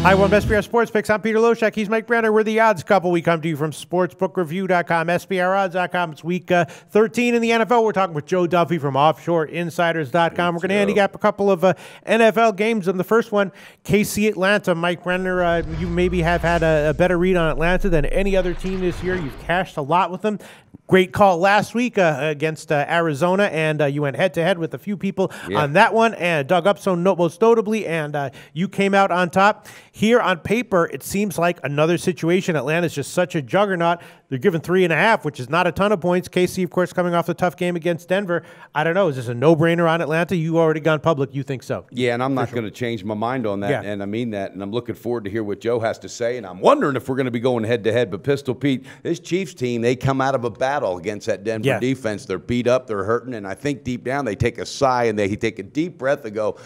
Hi, one SBR Sports Picks. I'm Peter Loshak. He's Mike Brenner. We're the odds couple. We come to you from sportsbookreview.com, SBRodds.com. It's week 13 in the NFL. We're talking with Joe Duffy from offshoreinsiders.com. We're going to handicap a couple of NFL games. And the first one, KC Atlanta. Mike Brenner, you maybe have had a better read on Atlanta than any other team this year. You've cashed a lot with them. Great call last week against Arizona, and you went head-to-head with a few people on that one, and dug upstone most notably, and you came out on top. Here on paper, it seems like another situation. Atlanta's just such a juggernaut. They're given 3.5, which is not a ton of points. KC, of course, coming off the tough game against Denver. I don't know. Is this a no-brainer on Atlanta? You already gone public. You think so? Yeah, and I'm not going to change my mind on that, and I mean that. And I'm looking forward to hear what Joe has to say. And I'm wondering if we're going to be going head-to-head. But Pistol Pete, this Chiefs team, they come out of a battle against that Denver defense. They're beat up. They're hurting. And I think deep down they take a sigh and they take a deep breath and go,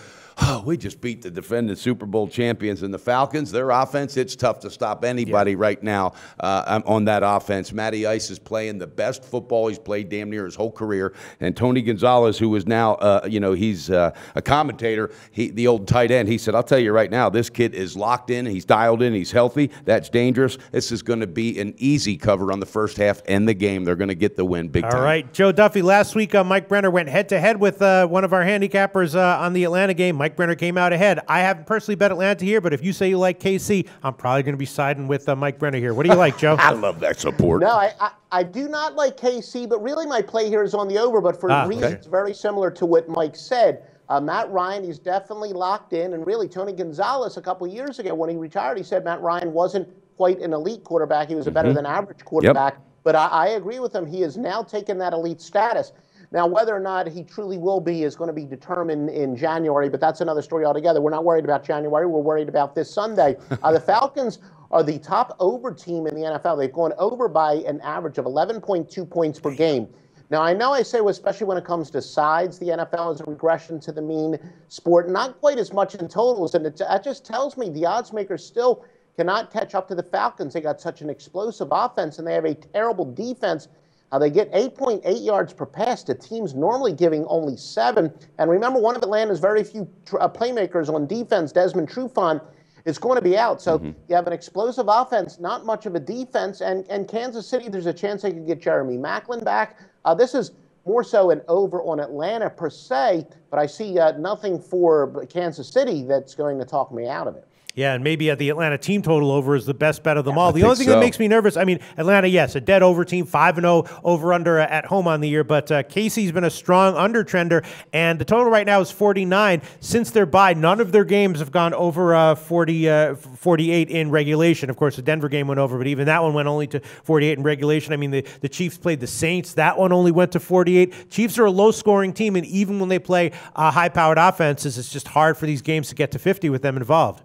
oh, we just beat the defending Super Bowl champions. And the Falcons, their offense, it's tough to stop anybody right now on that offense. Matty Ice is playing the best football he's played damn near his whole career. And Tony Gonzalez, who is now, he's a commentator, the old tight end, he said, I'll tell you right now, this kid is locked in, he's dialed in, he's healthy. That's dangerous. This is going to be an easy cover on the first half and the game. They're going to get the win big time. All right, Joe Duffy, last week Mike Brenner went head-to-head with one of our handicappers on the Atlanta game. Mike Brenner came out ahead. I haven't personally bet Atlanta here, but if you say you like KC, I'm probably going to be siding with Mike Brenner here. What do you like, Joe? I love that support. No, I do not like KC, but really my play here is on the over, but for reasons very similar to what Mike said. Matt Ryan, he's definitely locked in, and really Tony Gonzalez a couple years ago when he retired, he said Matt Ryan wasn't quite an elite quarterback. He was a better than average quarterback, but I agree with him. He has now taken that elite status. Now, whether or not he truly will be is going to be determined in January, but that's another story altogether. We're not worried about January. We're worried about this Sunday. The Falcons are the top over team in the NFL. They've gone over by an average of 11.2 points per game. Now, I know I say, especially when it comes to sides, the NFL is a regression to the mean sport, not quite as much in totals, and that just tells me the odds makers still cannot catch up to the Falcons. They got such an explosive offense, and they have a terrible defense. They get 8.8 yards per pass to teams normally giving only 7. And remember, one of Atlanta's very few playmakers on defense, Desmond Trufant, is going to be out. So you have an explosive offense, not much of a defense. And Kansas City, there's a chance they could get Jeremy Maclin back. This is more so an over on Atlanta per se, but I see nothing for Kansas City that's going to talk me out of it. Yeah, and maybe the Atlanta team total over is the best bet of them all. The only thing that makes me nervous, I mean, Atlanta, yes, a dead over team, 5-0 over-under at home on the year, but KC's been a strong under-trender, and the total right now is 49. Since their bye, none of their games have gone over 48 in regulation. Of course, the Denver game went over, but even that one went only to 48 in regulation. I mean, the Chiefs played the Saints. That one only went to 48. Chiefs are a low-scoring team, and even when they play high-powered offenses, it's just hard for these games to get to 50 with them involved.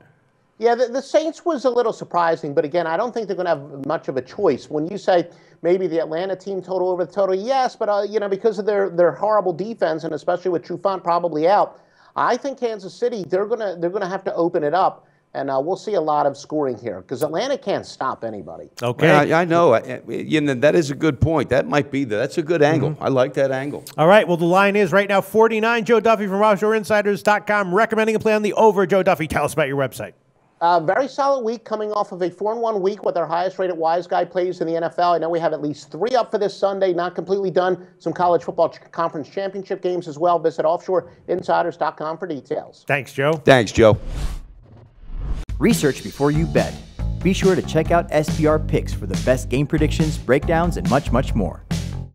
Yeah, the Saints was a little surprising, but again, I don't think they're going to have much of a choice. When you say maybe the Atlanta team total over the total, yes, but because of their horrible defense, and especially with Trufant probably out, I think Kansas City they're gonna have to open it up, and we'll see a lot of scoring here because Atlanta can't stop anybody. Okay, well, I know. That is a good point. That might be that's a good angle. I like that angle. All right. Well, the line is right now 49. Joe Duffy from offshoreinsiders.com recommending a play on the over. Joe Duffy, tell us about your website. Very solid week coming off of a 4-1 week with our highest-rated wise guy plays in the NFL. I know we have at least 3 up for this Sunday, not completely done. Some college football conference championship games as well. Visit offshoreinsiders.com for details. Thanks, Joe. Thanks, Joe. Research before you bet. Be sure to check out SBR Picks for the best game predictions, breakdowns, and much, much more.